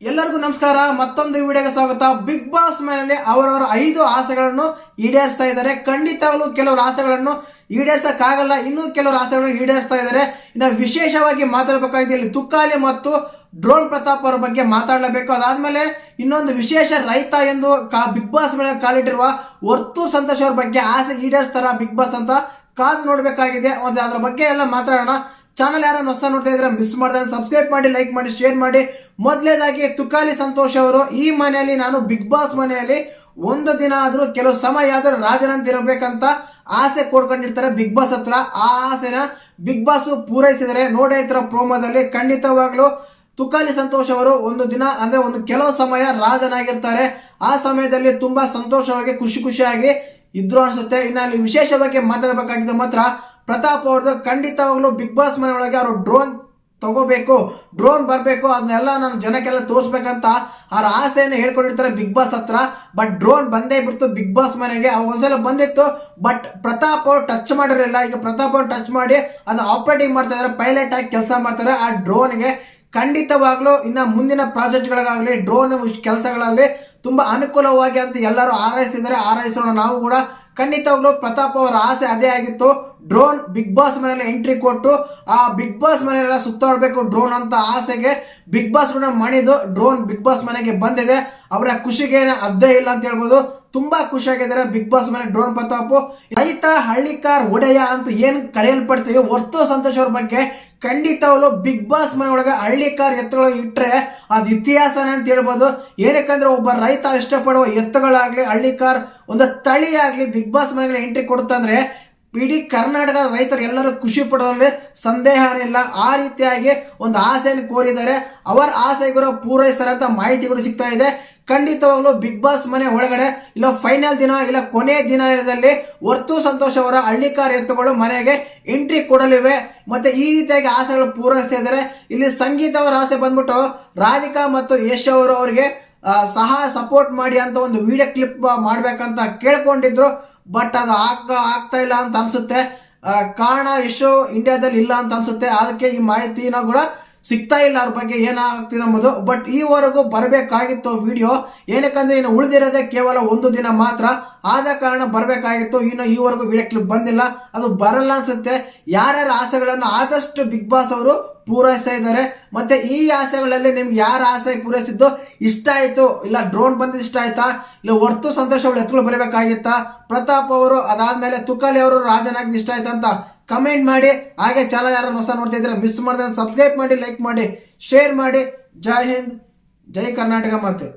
ಎಲ್ಲರಿಗೂ ನಮಸ್ಕಾರ. ಮತ್ತೊಂದು ವಿಡಿಯೋಗೆ ಸ್ವಾಗತ. ಬಿಗ್ ಬಾಸ್ ಮನೆಯಲ್ಲಿ ಅವರವರ 5 ಆಸೆಗಳನ್ನು ಈಡೇರಿಸ್ತಾ ಇದ್ದಾರೆ. ಖಂಡಿತವಾಗ್ಲೂ ಕೆಲವರು ಆಸೆಗಳನ್ನು ಈಡೇರಿಸಕ್ಕಾಗಲ್ಲ, ಇನ್ನೂ ಕೆಲವರು ಆಸೆಗಳನ್ನು ಈಡೇರಿಸ್ತಾ ಇದ್ದಾರೆ. ಇನ್ನು ವಿಶೇಷವಾಗಿ ಮಾತಾಡಬೇಕಾಗಿದೆ ಇಲ್ಲಿ ತುಕಾಲಿ ಮತ್ತು ಡ್ರೋನ್ ಪ್ರತಾಪ್ ಅವರ ಬಗ್ಗೆ ಮಾತಾಡಲೇಬೇಕು. ಅದಾದ್ಮೇಲೆ ಇನ್ನೊಂದು ವಿಶೇಷ ರೈತ ಎಂದು ಬಿಗ್ ಬಾಸ್ ಮೇಲೆ ಕಾಲಿಟ್ಟಿರುವ ವರ್ತೂರ್ ಸಂತೋಷ್ ಅವರ ಬಗ್ಗೆ ಆಸೆ ಈಡೇರಿಸ್ತಾರ ಬಿಗ್ ಬಾಸ್ ಅಂತ ಕಾದು ನೋಡಬೇಕಾಗಿದೆ. ಅದರ ಬಗ್ಗೆ ಎಲ್ಲ ಮಾತಾಡೋಣ. ಚಾನಲ್ ಯಾರನ್ನು ಹೊಸ ನೋಡ್ತಾ ಇದ್ರೆ ಮಿಸ್ ಮಾಡಿದ್ರೆ ಸಬ್ಸ್ಕ್ರೈಬ್ ಮಾಡಿ, ಲೈಕ್ ಮಾಡಿ, ಶೇರ್ ಮಾಡಿ. ಮೊದಲೇದಾಗಿ ತುಕಾಲಿ ಸಂತೋಷ್ ಅವರು, ಈ ಮನೆಯಲ್ಲಿ ನಾನು ಬಿಗ್ ಬಾಸ್ ಮನೆಯಲ್ಲಿ ಒಂದು ದಿನ ಆದ್ರೂ ಕೆಲವು ಸಮಯ ಆದ್ರೂ ರಾಜನಂತಿರಬೇಕಂತ ಆಸೆ ಕೊಡ್ಕೊಂಡಿರ್ತಾರೆ ಬಿಗ್ ಬಾಸ್ ಹತ್ರ. ಆ ಆಸೆನ ಬಿಗ್ ಬಾಸ್ ಪೂರೈಸಿದರೆ ನೋಡಿ ಇತರ ಪ್ರೋಮೋದಲ್ಲಿ. ಖಂಡಿತವಾಗ್ಲೂ ತುಕಾಲಿ ಸಂತೋಷ್ ಅವರು ಒಂದು ದಿನ ಅಂದ್ರೆ ಒಂದು ಕೆಲವು ಸಮಯ ರಾಜನಾಗಿರ್ತಾರೆ. ಆ ಸಮಯದಲ್ಲಿ ತುಂಬಾ ಸಂತೋಷವಾಗಿ ಖುಷಿಯಾಗಿ ಇದ್ರು ಅನ್ಸುತ್ತೆ. ಇನ್ನು ಅಲ್ಲಿ ವಿಶೇಷವಾಗಿ ಮಾತಾಡಬೇಕಾಗಿದ್ದು ಮಾತ್ರ ಪ್ರತಾಪ್ ಅವ್ರದ್ದು. ಖಂಡಿತವಾಗ್ಲೂ ಬಿಗ್ ಬಾಸ್ ಮನೆ ಒಳಗೆ ಅವರು ಡ್ರೋನ್ ತಗೋಬೇಕು, ಡ್ರೋನ್ ಬರಬೇಕು, ಅದನ್ನೆಲ್ಲ ನಾನು ಜನಕ್ಕೆಲ್ಲ ತೋರಿಸ್ಬೇಕಂತ ಅವ್ರ ಆಸೆಯನ್ನು ಹೇಳ್ಕೊಂಡಿರ್ತಾರೆ ಬಿಗ್ ಬಾಸ್ ಹತ್ರ. ಬಟ್ ಡ್ರೋನ್ ಬಂದೇ ಬಿಡ್ತು ಬಿಗ್ ಬಾಸ್ ಮನೆಗೆ. ಒಂದ್ಸಲ ಬಂದಿತ್ತು, ಬಟ್ ಪ್ರತಾಪ್ ಅವ್ರು ಟಚ್ ಮಾಡಿರಲಿಲ್ಲ. ಈಗ ಪ್ರತಾಪ್ ಅವ್ರು ಟಚ್ ಮಾಡಿ ಅದನ್ನ ಆಪರೇಟಿಂಗ್ ಮಾಡ್ತಾ ಇದ್ದಾರೆ, ಪೈಲಟ್ ಆಗಿ ಕೆಲಸ ಮಾಡ್ತಾರೆ ಆ ಡ್ರೋನ್ಗೆ. ಖಂಡಿತವಾಗ್ಲೂ ಇನ್ನು ಮುಂದಿನ ಪ್ರಾಜೆಕ್ಟ್ಗಳಿಗಾಗಲಿ ಡ್ರೋನ್ ಕೆಲಸಗಳಲ್ಲಿ ತುಂಬಾ ಅನುಕೂಲವಾಗಿ ಅಂತ ಎಲ್ಲರೂ ಹಾರೈಸ್ತಿದ್ದಾರೆ. ಹಾರೈಸೋಣ ನಾವು ಕೂಡ. ಖಂಡಿತವಾಗ್ಲೂ ಪ್ರತಾಪ್ ಅವರ ಆಸೆ ಅದೇ ಆಗಿತ್ತು, ಡ್ರೋನ್ ಬಿಗ್ ಬಾಸ್ ಮನೆಯಲ್ಲಿ ಎಂಟ್ರಿ ಕೊಟ್ಟು ಆ ಬಿಗ್ ಬಾಸ್ ಮನೆಯಲ್ಲ ಸುತ್ತಾಡಬೇಕು ಡ್ರೋನ್ ಅಂತ ಆಸೆಗೆ ಬಿಗ್ ಬಾಸ್ ಕೂಡ ಮಣಿದು ಡ್ರೋನ್ ಬಿಗ್ ಬಾಸ್ ಮನೆಗೆ ಬಂದಿದೆ. ಅವರ ಖುಷಿಗೆ ಅದ್ದೇ ಇಲ್ಲ ಅಂತ ಹೇಳ್ಬೋದು. ತುಂಬಾ ಖುಷಿಯಾಗಿದ್ದಾರೆ ಬಿಗ್ ಬಾಸ್ ಮನೆ ಡ್ರೋನ್ ಪ್ರತಾಪ್. ರೈತ ಹಳ್ಳಿಕಾರ್ ಒಡೆಯ ಅಂತ ಏನ್ ಕರೆಯಲ್ಪಡ್ತೀವಿ ವರ್ತೂರ್ ಸಂತೋಷ್ ಅವ್ರ ಬಗ್ಗೆ ಖಂಡಿತವಾಗ್ಲು ಬಿಗ್ ಬಾಸ್ ಮನೆ ಒಳಗೆ ಹಳ್ಳಿಕಾರ್ ಎತ್ತುಗಳು ಇಟ್ಟರೆ ಅದು ಇತಿಹಾಸನೇ ಅಂತ ಹೇಳ್ಬೋದು. ಏನಕ್ಕಂದ್ರೆ ಒಬ್ಬ ರೈತ ಇಷ್ಟಪಡುವ ಎತ್ತುಗಳಾಗ್ಲಿ ಹಳ್ಳಿಕಾರ್ ಒಂದು ತಳಿ ಆಗ್ಲಿ ಬಿಗ್ ಬಾಸ್ ಮನೆಗೆ ಎಂಟ್ರಿ ಕೊಡುತ್ತಂದ್ರೆ ಇಡೀ ಕರ್ನಾಟಕದ ರೈತರು ಎಲ್ಲರೂ ಖುಷಿ ಪಡೋದ್ರಲ್ಲಿ ಸಂದೇಹನಿಲ್ಲ. ಆ ರೀತಿಯಾಗಿ ಒಂದು ಆಸೆಯನ್ನು ಕೋರಿದ್ದಾರೆ. ಅವರ ಆಸೆಗಳು ಪೂರೈಸ್ತಾರೆ ಅಂತ ಮಾಹಿತಿಗಳು ಸಿಗ್ತಾ ಇದೆ. ಖಂಡಿತವಾಗ್ಲೂ ಬಿಗ್ ಬಾಸ್ ಮನೆ ಒಳಗಡೆ ಇಲ್ಲ ಫೈನಲ್ ದಿನ ಇಲ್ಲ ಕೊನೆ ದಿನದಲ್ಲಿ ವರ್ತೂರ್ ಸಂತೋಷ್ ಅವರ ಹಳ್ಳಿಕಾರ್ ಎತ್ತುಗಳು ಮನೆಗೆ ಎಂಟ್ರಿ ಕೊಡಲಿವೆ. ಮತ್ತೆ ಈ ರೀತಿಯಾಗಿ ಆಸೆಗಳು ಪೂರೈಸ್ತಾ ಇದ್ದಾರೆ. ಇಲ್ಲಿ ಸಂಗೀತ ಅವರ ಆಸೆ ಬಂದ್ಬಿಟ್ಟು ರಾಧಿಕಾ ಮತ್ತು ಯಶ್ ಅವರು ಅವರಿಗೆ ಸಹ ಸಪೋರ್ಟ್ ಮಾಡಿ ಅಂತ ಒಂದು ವಿಡಿಯೋ ಕ್ಲಿಪ್ ಮಾಡ್ಬೇಕಂತ ಕೇಳ್ಕೊಂಡಿದ್ರು. ಬಟ್ ಅದು ಆಗ್ತಾ ಇಲ್ಲ ಅಂತ ಅನ್ಸುತ್ತೆ. ಕಾರಣ ಯಶ್ ಇಂಡಿಯಾದಲ್ಲಿ ಇಲ್ಲ ಅಂತ ಅನ್ಸುತ್ತೆ. ಅದಕ್ಕೆ ಈ ಮಾಹಿತಿನ ಕೂಡ ಸಿಗ್ತಾ ಇಲ್ಲ ಅವ್ರ ಬಗ್ಗೆ ಏನಾಗ್ತಿದೆ ಎಂಬುದು. ಬಟ್ ಈವರೆಗೂ ಬರಬೇಕಾಗಿತ್ತು ವಿಡಿಯೋ. ಏನಕ್ಕಂದ್ರೆ ಇನ್ನು ಉಳಿದಿರೋದೇ ಕೇವಲ ಒಂದು ದಿನ ಮಾತ್ರ, ಆದ ಕಾರಣ ಬರಬೇಕಾಗಿತ್ತು. ಇನ್ನು ಈವರೆಗೂ ವಿಡಿಯೋ ಕ್ಲಿಪ್ ಬಂದಿಲ್ಲ, ಅದು ಬರಲ್ಲ ಅನ್ಸುತ್ತೆ. ಯಾರ್ಯಾರ ಆಸೆಗಳನ್ನು ಆದಷ್ಟು ಬಿಗ್ ಬಾಸ್ ಅವರು ಪೂರೈಸ್ತಾ ಇದ್ದಾರೆ. ಮತ್ತೆ ಈ ಆಸೆಗಳಲ್ಲಿ ನಿಮ್ಗೆ ಯಾರ ಆಸೆ ಪೂರೈಸಿದ್ದು ಇಷ್ಟ ಆಯ್ತು, ಇಲ್ಲ ಡ್ರೋನ್ ಬಂದಿದ್ದು ಇಷ್ಟ ಆಯ್ತಾ, ಇಲ್ಲ ವರ್ತೂರ್ ಸಂತೋಷ್ ಅವರು ಎತ್ತುಗಳು ಬರಬೇಕಾಗಿತ್ತಾ, ಪ್ರತಾಪ್ ಅವರು ಅದಾದ್ಮೇಲೆ ತುಕಾಲಿ ಅವರು ರಾಜನಾಗಿ ಇಷ್ಟ ಆಯ್ತಾ ಅಂತ ಕಮೆಂಟ್ ಮಾಡಿ. ಹಾಗೆ ಚಾನಲ್ ಯಾರನ್ನು ಹೊಸ ನೋಡ್ತಾ ಇದ್ರೆ ಮಿಸ್ ಮಾಡಿದ್ರೆ ಸಬ್ಸ್ಕ್ರೈಬ್ ಮಾಡಿ, ಲೈಕ್ ಮಾಡಿ, ಶೇರ್ ಮಾಡಿ. ಜೈ ಹಿಂದ್, ಜೈ ಕರ್ನಾಟಕ ಮಾತು.